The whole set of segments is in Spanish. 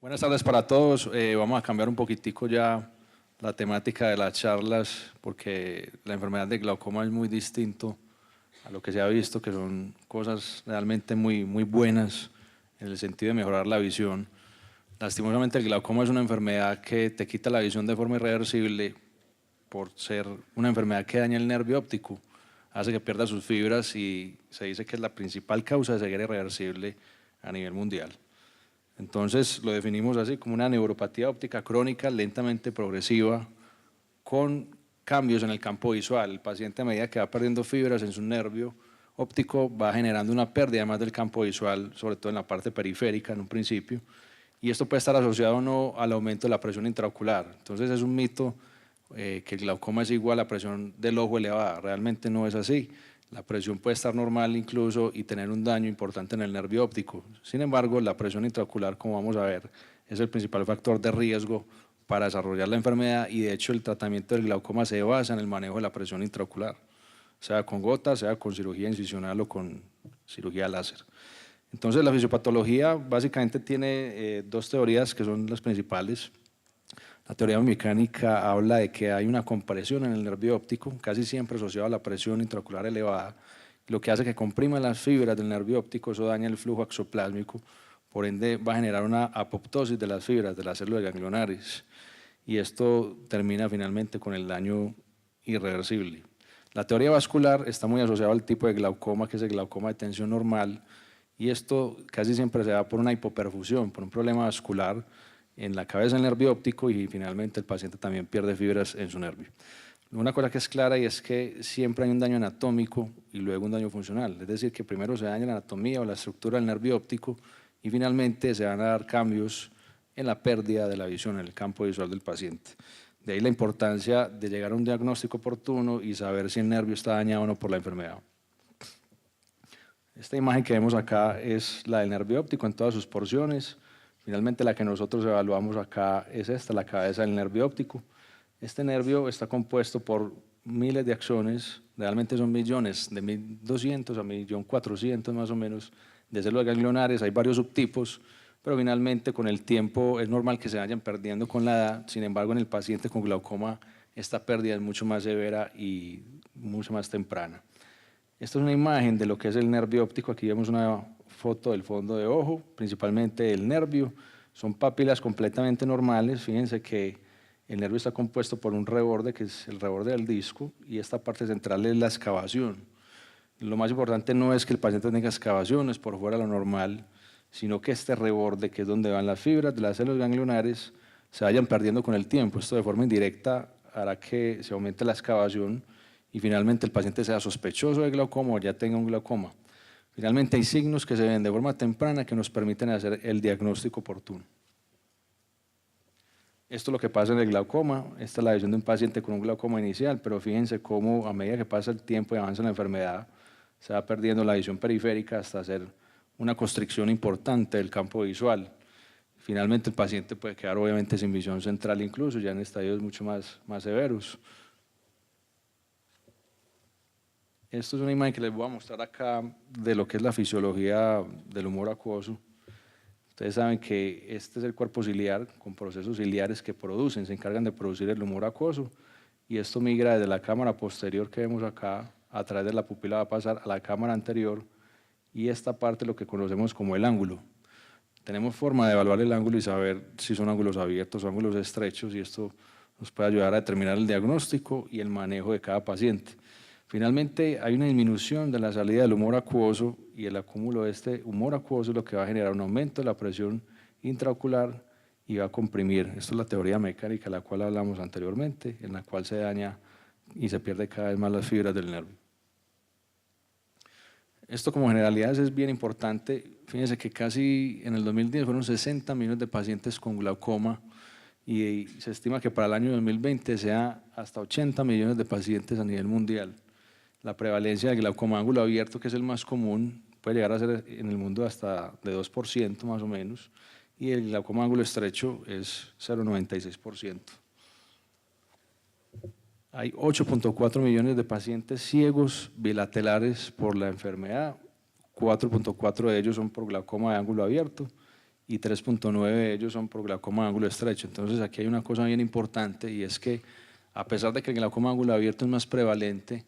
Buenas tardes para todos. Vamos a cambiar un poquitico ya la temática de las charlas porque la enfermedad de glaucoma es muy distinto a lo que se ha visto, que son cosas realmente muy buenas en el sentido de mejorar la visión. Lastimosamente el glaucoma es una enfermedad que te quita la visión de forma irreversible por ser una enfermedad que daña el nervio óptico, hace que pierda sus fibras y se dice que es la principal causa de ceguera irreversible a nivel mundial. Entonces lo definimos así como una neuropatía óptica crónica lentamente progresiva con cambios en el campo visual. El paciente a medida que va perdiendo fibras en su nervio óptico va generando una pérdida además del campo visual, sobre todo en la parte periférica en un principio, y esto puede estar asociado o no al aumento de la presión intraocular. Entonces es un mito que el glaucoma es igual a la presión del ojo elevada, realmente no es así. La presión puede estar normal incluso y tener un daño importante en el nervio óptico. Sin embargo, la presión intraocular, como vamos a ver, es el principal factor de riesgo para desarrollar la enfermedad y de hecho el tratamiento del glaucoma se basa en el manejo de la presión intraocular, sea con gotas, sea con cirugía incisional o con cirugía láser. Entonces la fisiopatología básicamente tiene dos teorías que son las principales. La teoría biomecánica habla de que hay una compresión en el nervio óptico, casi siempre asociada a la presión intraocular elevada, lo que hace que comprima las fibras del nervio óptico, eso daña el flujo axoplásmico, por ende va a generar una apoptosis de las fibras de las células ganglionares y esto termina finalmente con el daño irreversible. La teoría vascular está muy asociada al tipo de glaucoma, que es el glaucoma de tensión normal, y esto casi siempre se da por una hipoperfusión, por un problema vascular en la cabeza del nervio óptico y finalmente el paciente también pierde fibras en su nervio. Una cosa que es clara y es que siempre hay un daño anatómico y luego un daño funcional, es decir, que primero se daña la anatomía o la estructura del nervio óptico y finalmente se van a dar cambios en la pérdida de la visión, en el campo visual del paciente. De ahí la importancia de llegar a un diagnóstico oportuno y saber si el nervio está dañado o no por la enfermedad. Esta imagen que vemos acá es la del nervio óptico en todas sus porciones. Finalmente la que nosotros evaluamos acá es esta, la cabeza del nervio óptico. Este nervio está compuesto por miles de axones, realmente son millones, de 1.200 a 1.400.000 más o menos, de células ganglionares, hay varios subtipos, pero finalmente con el tiempo es normal que se vayan perdiendo con la edad, sin embargo en el paciente con glaucoma esta pérdida es mucho más severa y mucho más temprana. Esta es una imagen de lo que es el nervio óptico, aquí vemos una foto del fondo de ojo, principalmente el nervio, son papilas completamente normales, fíjense que el nervio está compuesto por un reborde que es el reborde del disco y esta parte central es la excavación. Lo más importante no es que el paciente tenga excavaciones por fuera de lo normal, sino que este reborde, que es donde van las fibras de las células ganglionares, se vayan perdiendo con el tiempo. Esto de forma indirecta hará que se aumente la excavación y finalmente el paciente sea sospechoso de glaucoma o ya tenga un glaucoma. Finalmente hay signos que se ven de forma temprana que nos permiten hacer el diagnóstico oportuno. Esto es lo que pasa en el glaucoma, esta es la visión de un paciente con un glaucoma inicial, pero fíjense cómo a medida que pasa el tiempo y avanza la enfermedad, se va perdiendo la visión periférica hasta hacer una constricción importante del campo visual. Finalmente el paciente puede quedar obviamente sin visión central incluso, ya en estadios mucho más severos. Esto es una imagen que les voy a mostrar acá de lo que es la fisiología del humor acuoso. Ustedes saben que este es el cuerpo ciliar con procesos ciliares que se encargan de producir el humor acuoso y esto migra desde la cámara posterior que vemos acá, a través de la pupila va a pasar a la cámara anterior y esta parte lo que conocemos como el ángulo. Tenemos forma de evaluar el ángulo y saber si son ángulos abiertos o ángulos estrechos y esto nos puede ayudar a determinar el diagnóstico y el manejo de cada paciente. Finalmente, hay una disminución de la salida del humor acuoso y el acúmulo de este humor acuoso es lo que va a generar un aumento de la presión intraocular y va a comprimir. Esto es la teoría mecánica de la cual hablamos anteriormente, en la cual se daña y se pierde cada vez más las fibras del nervio. Esto como generalidades es bien importante. Fíjense que casi en el 2010 fueron 60 millones de pacientes con glaucoma y se estima que para el año 2020 sea hasta 80 millones de pacientes a nivel mundial. La prevalencia del glaucoma ángulo abierto, que es el más común, puede llegar a ser en el mundo hasta de 2% más o menos, y el glaucoma ángulo estrecho es 0,96%. Hay 8.4 millones de pacientes ciegos bilaterales por la enfermedad, 4.4 de ellos son por glaucoma de ángulo abierto y 3.9 de ellos son por glaucoma de ángulo estrecho. Entonces aquí hay una cosa bien importante y es que a pesar de que el glaucoma de ángulo abierto es más prevalente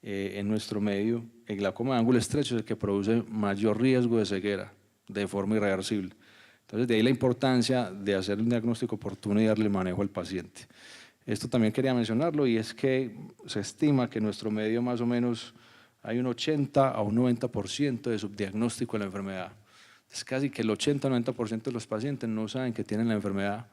en nuestro medio, el glaucoma de ángulo estrecho es el que produce mayor riesgo de ceguera de forma irreversible. Entonces de ahí la importancia de hacer un diagnóstico oportuno y darle manejo al paciente. Esto también quería mencionarlo y es que se estima que en nuestro medio más o menos hay un 80 a un 90% de subdiagnóstico de la enfermedad. Es casi que el 80 o 90% de los pacientes no saben que tienen la enfermedad.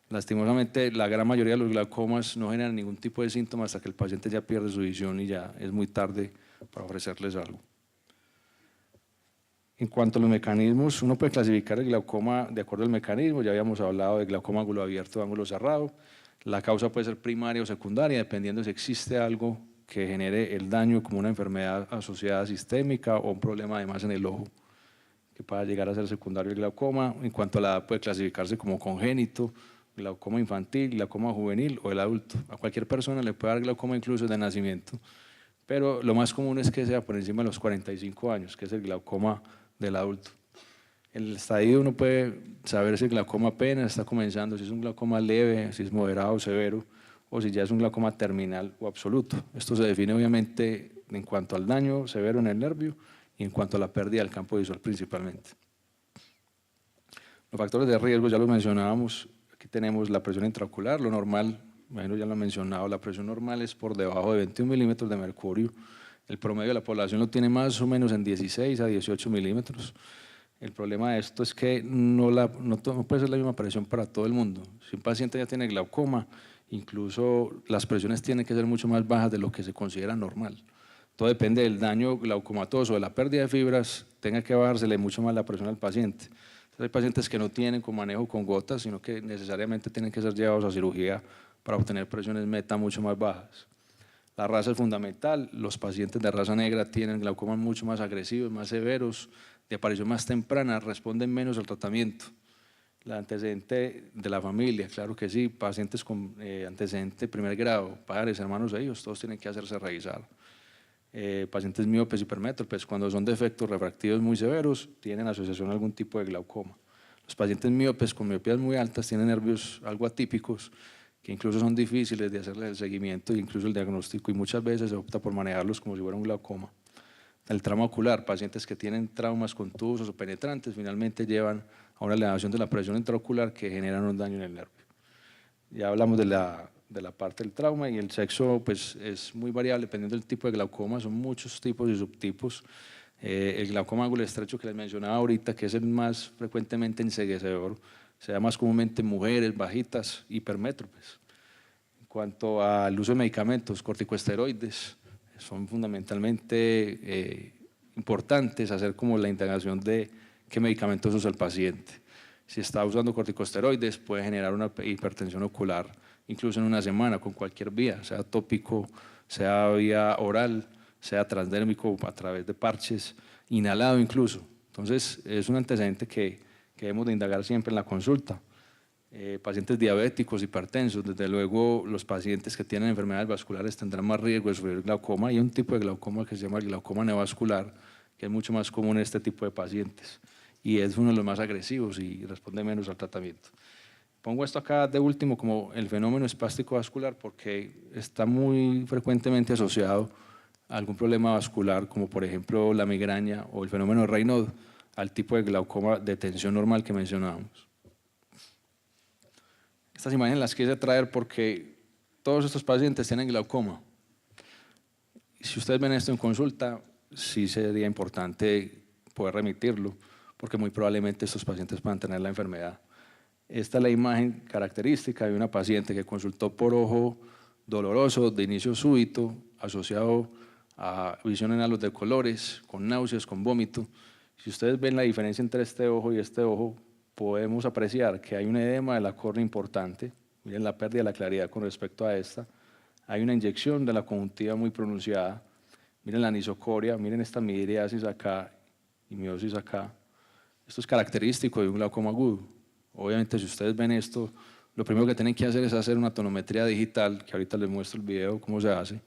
Lastimosamente, la gran mayoría de los glaucomas no generan ningún tipo de síntomas hasta que el paciente ya pierde su visión y ya es muy tarde para ofrecerles algo. En cuanto a los mecanismos, uno puede clasificar el glaucoma de acuerdo al mecanismo. Ya habíamos hablado de glaucoma ángulo abierto o ángulo cerrado. La causa puede ser primaria o secundaria, dependiendo si existe algo que genere el daño como una enfermedad asociada sistémica o un problema además en el ojo, que pueda llegar a ser secundario el glaucoma. En cuanto a la edad, puede clasificarse como congénito, glaucoma infantil, glaucoma juvenil o el adulto. A cualquier persona le puede dar glaucoma incluso de nacimiento, pero lo más común es que sea por encima de los 45 años, que es el glaucoma del adulto. En el estadio uno puede saber si el glaucoma apenas está comenzando, si es un glaucoma leve, si es moderado o severo, o si ya es un glaucoma terminal o absoluto. Esto se define obviamente en cuanto al daño severo en el nervio y en cuanto a la pérdida del campo visual principalmente. Los factores de riesgo ya los mencionábamos. Aquí tenemos la presión intraocular, lo normal, bueno, ya lo he mencionado, la presión normal es por debajo de 21 milímetros de mercurio. El promedio de la población lo tiene más o menos en 16 a 18 milímetros. El problema de esto es que no puede ser la misma presión para todo el mundo. Si un paciente ya tiene glaucoma, incluso las presiones tienen que ser mucho más bajas de lo que se considera normal. Todo depende del daño glaucomatoso, de la pérdida de fibras, tenga que bajársele mucho más la presión al paciente. Entonces, hay pacientes que no tienen con manejo con gotas, sino que necesariamente tienen que ser llevados a cirugía para obtener presiones meta mucho más bajas. La raza es fundamental. Los pacientes de raza negra tienen glaucomas mucho más agresivos, más severos, de aparición más temprana, responden menos al tratamiento. El antecedente de la familia, claro que sí, pacientes con antecedente de primer grado, padres, hermanos e hijos, todos tienen que hacerse revisar. Pacientes miopes, hipermétropes, cuando son defectos refractivos muy severos, tienen asociación a algún tipo de glaucoma. Los pacientes miopes con miopías muy altas tienen nervios algo atípicos, que incluso son difíciles de hacerles el seguimiento e incluso el diagnóstico, y muchas veces se opta por manejarlos como si fuera un glaucoma. El trauma ocular, pacientes que tienen traumas contusos o penetrantes, finalmente llevan a una elevación de la presión intraocular que generan un daño en el nervio. Ya hablamos de la parte del trauma, y el sexo pues, es muy variable dependiendo del tipo de glaucoma, son muchos tipos y subtipos. El glaucoma ángulo estrecho que les mencionaba ahorita, que es el más frecuentemente enceguecedor, se da más comúnmente en mujeres bajitas, hipermétropes. En cuanto al uso de medicamentos, corticosteroides, son fundamentalmente importantes hacer como la indagación de qué medicamentos usa el paciente. Si está usando corticosteroides, puede generar una hipertensión ocular, incluso en una semana, con cualquier vía, sea tópico, sea vía oral, sea transdérmico a través de parches, inhalado incluso. Entonces, es un antecedente que debemos de indagar siempre en la consulta. Pacientes diabéticos, hipertensos, desde luego los pacientes que tienen enfermedades vasculares tendrán más riesgo de sufrir glaucoma. Hay un tipo de glaucoma que se llama el glaucoma neovascular, que es mucho más común en este tipo de pacientes y es uno de los más agresivos y responde menos al tratamiento. Pongo esto acá de último como el fenómeno espástico vascular porque está muy frecuentemente asociado a algún problema vascular, como por ejemplo la migraña o el fenómeno de Raynaud, al tipo de glaucoma de tensión normal que mencionábamos. Estas imágenes las quise traer porque todos estos pacientes tienen glaucoma. Si ustedes ven esto en consulta, sí sería importante poder remitirlo, porque muy probablemente estos pacientes puedan tener la enfermedad. Esta es la imagen característica de una paciente que consultó por ojo doloroso de inicio súbito, asociado a visión en halos de colores, con náuseas, con vómito. Si ustedes ven la diferencia entre este ojo y este ojo, podemos apreciar que hay un edema de la córnea importante, miren la pérdida de la claridad con respecto a esta, hay una inyección de la conjuntiva muy pronunciada, miren la anisocoria, miren esta midriasis acá y miosis acá. Esto es característico de un glaucoma agudo. Obviamente, si ustedes ven esto, lo primero que tienen que hacer es hacer una tonometría digital, que ahorita les muestro el video cómo se hace,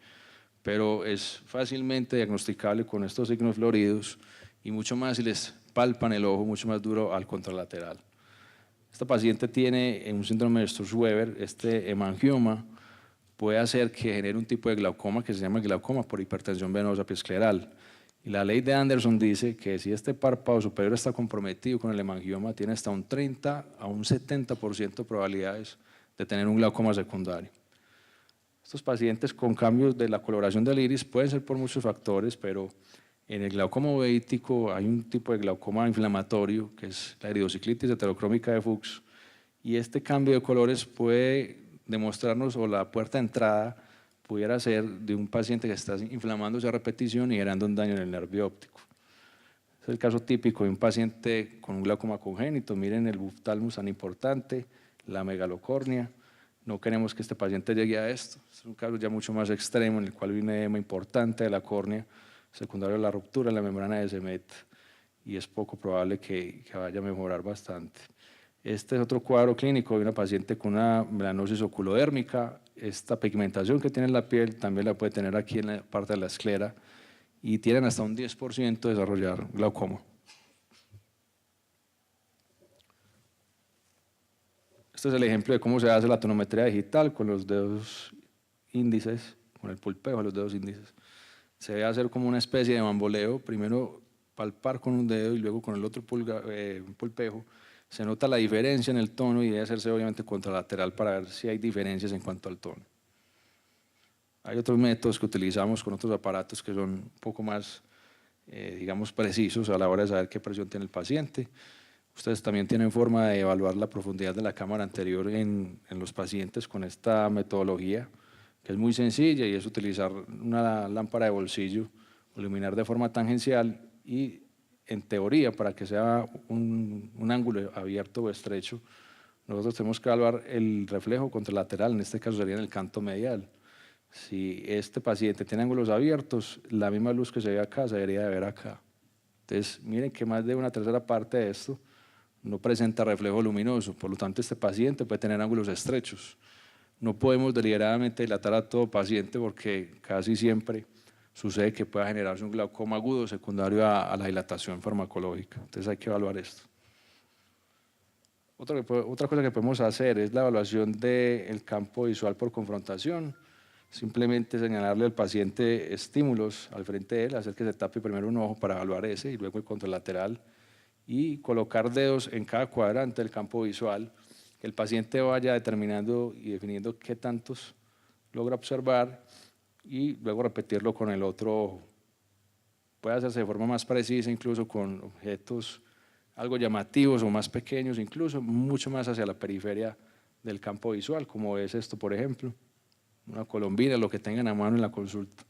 pero es fácilmente diagnosticable con estos signos floridos y mucho más si les palpan el ojo mucho más duro al contralateral. Esta paciente tiene un síndrome de Sturge-Weber, este hemangioma puede hacer que genere un tipo de glaucoma que se llama glaucoma por hipertensión venosa episcleral. Y la ley de Anderson dice que si este párpado superior está comprometido con el hemangioma, tiene hasta un 30 a un 70% de probabilidades de tener un glaucoma secundario. Estos pacientes con cambios de la coloración del iris pueden ser por muchos factores, pero en el glaucoma uveítico hay un tipo de glaucoma inflamatorio, que es la iridociclitis heterocrómica de Fuchs, y este cambio de colores puede demostrarnos, o la puerta de entrada pudiera ser de un paciente que está inflamándose a repetición y generando un daño en el nervio óptico. Es el caso típico de un paciente con un glaucoma congénito. Miren el buftalmus tan importante, la megalocornia. No queremos que este paciente llegue a esto. Es un caso ya mucho más extremo en el cual hay un edema importante de la córnea, secundario a la ruptura de la membrana de Semet, y es poco probable que vaya a mejorar bastante. Este es otro cuadro clínico de una paciente con una melanosis oculodérmica. Esta pigmentación que tiene en la piel también la puede tener aquí en la parte de la esclera y tienen hasta un 10% de desarrollar glaucoma. Este es el ejemplo de cómo se hace la tonometría digital con los dedos índices, con el pulpeo de los dedos índices. Se debe hacer como una especie de bamboleo, primero palpar con un dedo y luego con el otro pulpejo. Se nota la diferencia en el tono y debe hacerse obviamente contralateral para ver si hay diferencias en cuanto al tono. Hay otros métodos que utilizamos con otros aparatos que son un poco más, digamos, precisos a la hora de saber qué presión tiene el paciente. Ustedes también tienen forma de evaluar la profundidad de la cámara anterior en los pacientes con esta metodología, que es muy sencilla y es utilizar una lámpara de bolsillo, iluminar de forma tangencial y, en teoría, para que sea un ángulo abierto o estrecho, nosotros tenemos que evaluar el reflejo contralateral, en este caso sería en el canto medial. Si este paciente tiene ángulos abiertos, la misma luz que se ve acá se debería de ver acá. Entonces, miren que más de una tercera parte de esto no presenta reflejo luminoso, por lo tanto este paciente puede tener ángulos estrechos. No podemos deliberadamente dilatar a todo paciente porque casi siempre sucede que pueda generarse un glaucoma agudo secundario a la dilatación farmacológica. Entonces hay que evaluar esto. Otra cosa que podemos hacer es la evaluación del campo visual por confrontación. Simplemente señalarle al paciente estímulos al frente de él, hacer que se tape primero un ojo para evaluar ese y luego el contralateral y colocar dedos en cada cuadrante del campo visual, que el paciente vaya determinando y definiendo qué tantos logra observar y luego repetirlo con el otro ojo. Puede hacerse de forma más precisa, incluso con objetos algo llamativos o más pequeños, incluso mucho más hacia la periferia del campo visual, como es esto, por ejemplo, una colombina, lo que tengan a mano en la consulta.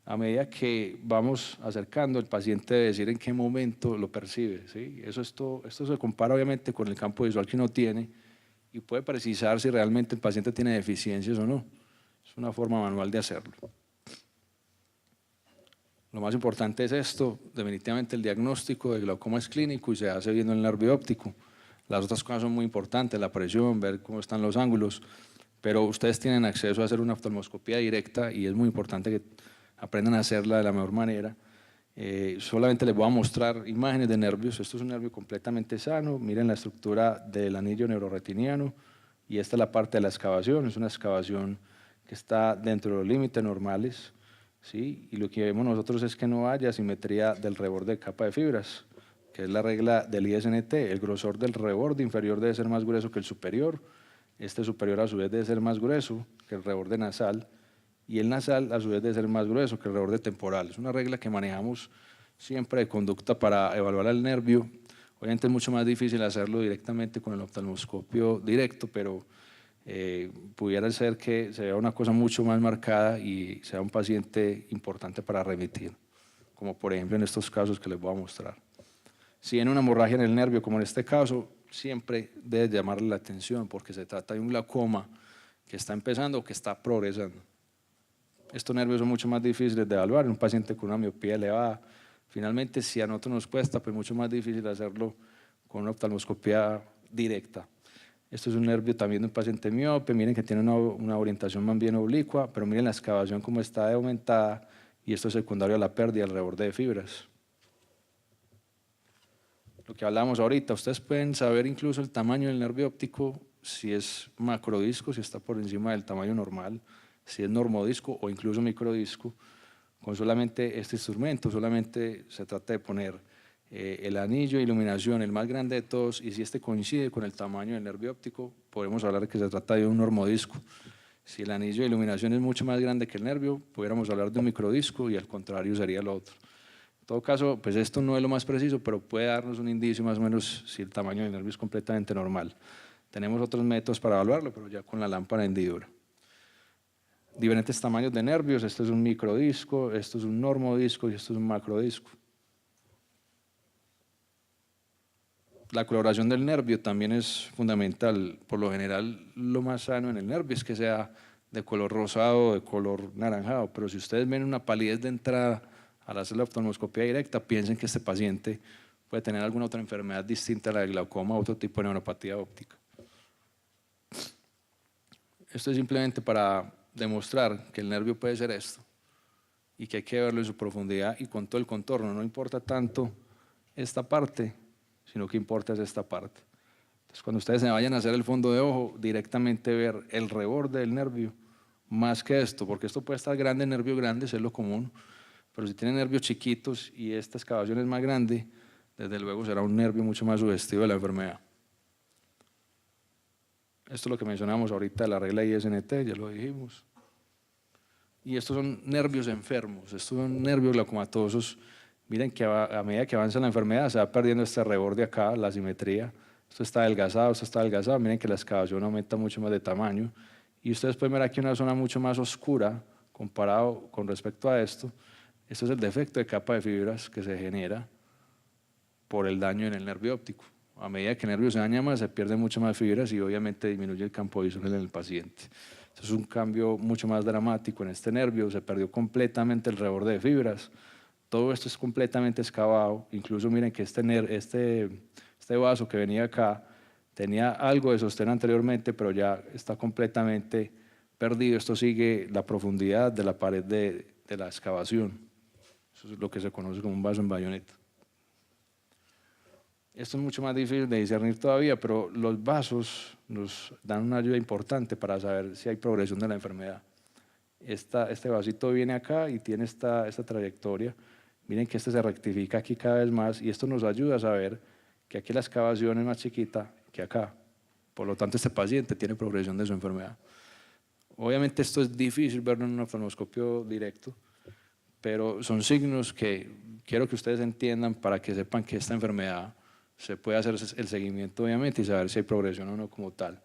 A medida que vamos acercando, el paciente debe decir en qué momento lo percibe, ¿sí? Esto se compara obviamente con el campo visual que uno tiene y puede precisar si realmente el paciente tiene deficiencias o no. Es una forma manual de hacerlo. Lo más importante es esto, definitivamente el diagnóstico de glaucoma es clínico y se hace viendo el nervio óptico. Las otras cosas son muy importantes, la presión, ver cómo están los ángulos, pero ustedes tienen acceso a hacer una oftalmoscopía directa y es muy importante que aprendan a hacerla de la mejor manera. Solamente les voy a mostrar imágenes de nervios. Esto es un nervio completamente sano. Miren la estructura del anillo neuroretiniano y esta es la parte de la excavación. Es una excavación que está dentro de los límites normales, ¿sí? Y lo que vemos nosotros es que no haya asimetría del reborde de capa de fibras, que es la regla del ISNT. El grosor del reborde inferior debe ser más grueso que el superior. Este superior a su vez debe ser más grueso que el reborde nasal y el nasal a su vez debe ser más grueso que el reborde temporal. Es una regla que manejamos siempre de conducta para evaluar el nervio. Obviamente es mucho más difícil hacerlo directamente con el oftalmoscopio directo, pero pudiera ser que se vea una cosa mucho más marcada y sea un paciente importante para remitir, como por ejemplo en estos casos que les voy a mostrar. Si hay una hemorragia en el nervio, como en este caso, siempre debe llamarle la atención porque se trata de un glaucoma que está empezando o que está progresando. Estos nervios son mucho más difíciles de evaluar en un paciente con una miopía elevada. Finalmente, si a nosotros nos cuesta, pues mucho más difícil hacerlo con una oftalmoscopía directa. Esto es un nervio también de un paciente miope, miren que tiene una orientación más bien oblicua, pero miren la excavación como está aumentada y esto es secundario a la pérdida del reborde de fibras. lo que hablábamos ahorita, ustedes pueden saber incluso el tamaño del nervio óptico, si es macrodisco, si está por encima del tamaño normal, si es normodisco o incluso microdisco, con solamente este instrumento. Solamente se trata de poner el anillo de iluminación, el más grande de todos, y si este coincide con el tamaño del nervio óptico, podemos hablar que se trata de un normodisco. Si el anillo de iluminación es mucho más grande que el nervio, pudiéramos hablar de un microdisco y al contrario sería lo otro. En todo caso, pues esto no es lo más preciso, pero puede darnos un indicio más o menos si el tamaño del nervio es completamente normal. Tenemos otros métodos para evaluarlo, pero ya con la lámpara de hendidura. Diferentes tamaños de nervios, esto es un microdisco, esto es un normodisco y esto es un macrodisco. La coloración del nervio también es fundamental. Por lo general, lo más sano en el nervio es que sea de color rosado o de color naranjado, pero si ustedes ven una palidez de entrada al hacer la oftalmoscopía directa, piensen que este paciente puede tener alguna otra enfermedad distinta a la de glaucoma o otro tipo de neuropatía óptica. Esto es simplemente para demostrar que el nervio puede ser esto y que hay que verlo en su profundidad y con todo el contorno. No importa tanto esta parte, sino que importa es esta parte. Entonces, cuando ustedes se vayan a hacer el fondo de ojo, directamente ver el reborde del nervio más que esto, porque esto puede estar grande, nervio grande, eso es lo común, pero si tienen nervios chiquitos y esta excavación es más grande, desde luego será un nervio mucho más sugestivo de la enfermedad. Esto es lo que mencionamos ahorita de la regla ISNT, ya lo dijimos. Y estos son nervios enfermos, estos son nervios glaucomatosos. Miren que a medida que avanza la enfermedad se va perdiendo este reborde acá, la simetría. Esto está adelgazado. Miren que la excavación aumenta mucho más de tamaño. Y ustedes pueden ver aquí una zona mucho más oscura comparado con respecto a esto. Esto es el defecto de capa de fibras que se genera por el daño en el nervio óptico. A medida que el nervio se daña más, se pierden mucho más fibras y obviamente disminuye el campo visual en el paciente. Esto es un cambio mucho más dramático en este nervio, se perdió completamente el reborde de fibras. Todo esto es completamente excavado, incluso miren que este vaso que venía acá tenía algo de sostén anteriormente, pero ya está completamente perdido. Esto sigue la profundidad de la pared de la excavación. Eso es lo que se conoce como un vaso en bayoneta. Esto es mucho más difícil de discernir todavía, pero los vasos nos dan una ayuda importante para saber si hay progresión de la enfermedad. Este vasito viene acá y tiene esta trayectoria. Miren que este se rectifica aquí cada vez más y esto nos ayuda a saber que aquí la excavación es más chiquita que acá. Por lo tanto, este paciente tiene progresión de su enfermedad. Obviamente esto es difícil verlo en un oftalmoscopio directo, pero son signos que quiero que ustedes entiendan para que sepan que esta enfermedad se puede hacer el seguimiento obviamente y saber si hay progresión o no como tal.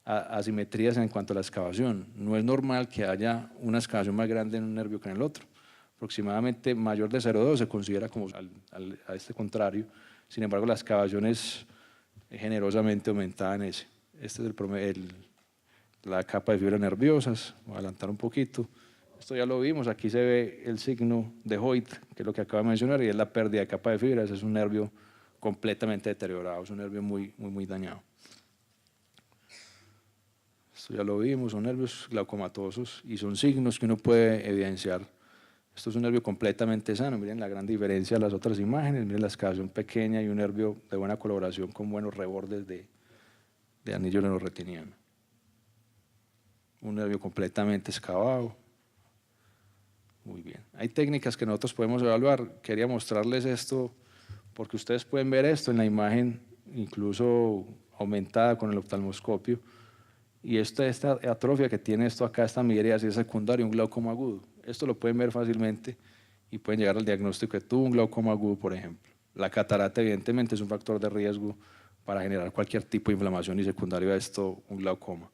Asimetrías en cuanto a la excavación. No es normal que haya una excavación más grande en un nervio que en el otro. Aproximadamente mayor de 0,2 se considera como a este contrario. Sin embargo, la excavación es generosamente aumentada en ese. Este es la capa de fibras nerviosas. Voy a adelantar un poquito. Esto ya lo vimos. Aquí se ve el signo de Hoyt, que es lo que acabo de mencionar, y es la pérdida de capa de fibras. Es un nervio completamente deteriorado, es un nervio muy dañado. Esto ya lo vimos, son nervios glaucomatosos y son signos que uno puede evidenciar. Esto es un nervio completamente sano, miren la gran diferencia a las otras imágenes, miren la excavación pequeña y un nervio de buena coloración con buenos rebordes de anillo retiniano. Un nervio completamente excavado. Muy bien. Hay técnicas que nosotros podemos evaluar. Quería mostrarles esto porque ustedes pueden ver esto en la imagen, incluso aumentada con el oftalmoscopio. Y esta atrofia que tiene esto acá, esta midriasis es secundaria, un glaucoma agudo. Esto lo pueden ver fácilmente y pueden llegar al diagnóstico de tuvo un glaucoma agudo, por ejemplo. La catarata, evidentemente, es un factor de riesgo para generar cualquier tipo de inflamación y secundario a esto, un glaucoma.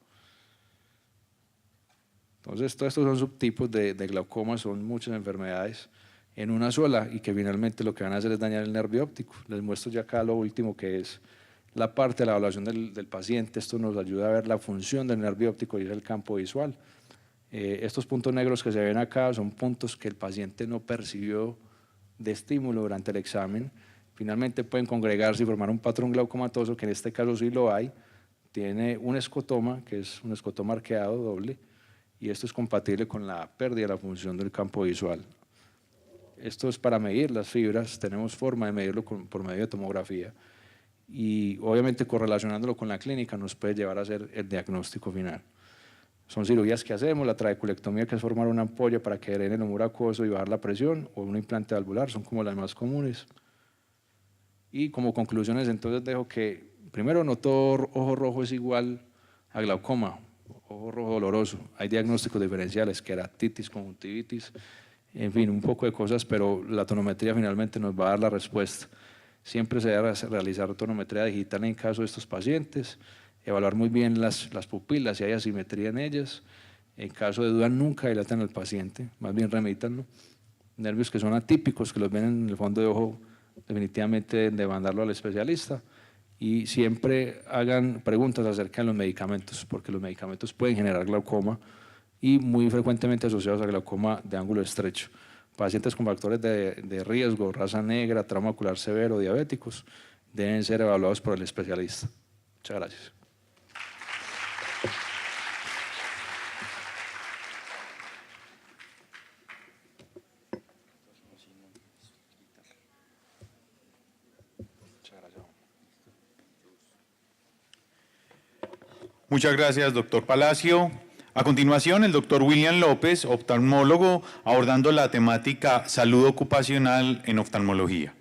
Entonces, todos estos son subtipos de glaucoma, son muchas enfermedades en una sola y que finalmente lo que van a hacer es dañar el nervio óptico. Les muestro ya acá lo último que es la parte de la evaluación del paciente. Esto nos ayuda a ver la función del nervio óptico y es el campo visual. Estos puntos negros que se ven acá son puntos que el paciente no percibió de estímulo durante el examen. Finalmente pueden congregarse y formar un patrón glaucomatoso, que en este caso sí lo hay. Tiene un escotoma, que es un escotoma arqueado doble, y esto es compatible con la pérdida de la función del campo visual. Esto es para medir las fibras, tenemos forma de medirlo por medio de tomografía y obviamente correlacionándolo con la clínica nos puede llevar a hacer el diagnóstico final. Son cirugías que hacemos, la trabeculectomía, que es formar una ampolla para que drene el humor acuoso y bajar la presión, o un implante valvular, son como las más comunes. Y como conclusiones entonces dejo que, primero, no todo ojo rojo es igual a glaucoma, ojo rojo doloroso. Hay diagnósticos diferenciales, queratitis, conjuntivitis, en fin, un poco de cosas, pero la tonometría finalmente nos va a dar la respuesta. Siempre se debe realizar tonometría digital en caso de estos pacientes, evaluar muy bien las pupilas, si hay asimetría en ellas. En caso de duda, nunca dilaten al paciente, más bien remítanlo. Nervios que son atípicos, que los ven en el fondo de ojo, definitivamente de mandarlo al especialista. Y siempre hagan preguntas acerca de los medicamentos, porque los medicamentos pueden generar glaucoma y muy frecuentemente asociados a glaucoma de ángulo estrecho. Pacientes con factores de riesgo, raza negra, trauma ocular severo, diabéticos, deben ser evaluados por el especialista. Muchas gracias. Muchas gracias, doctor Palacio. A continuación, el doctor William López, oftalmólogo, abordando la temática salud ocupacional en oftalmología.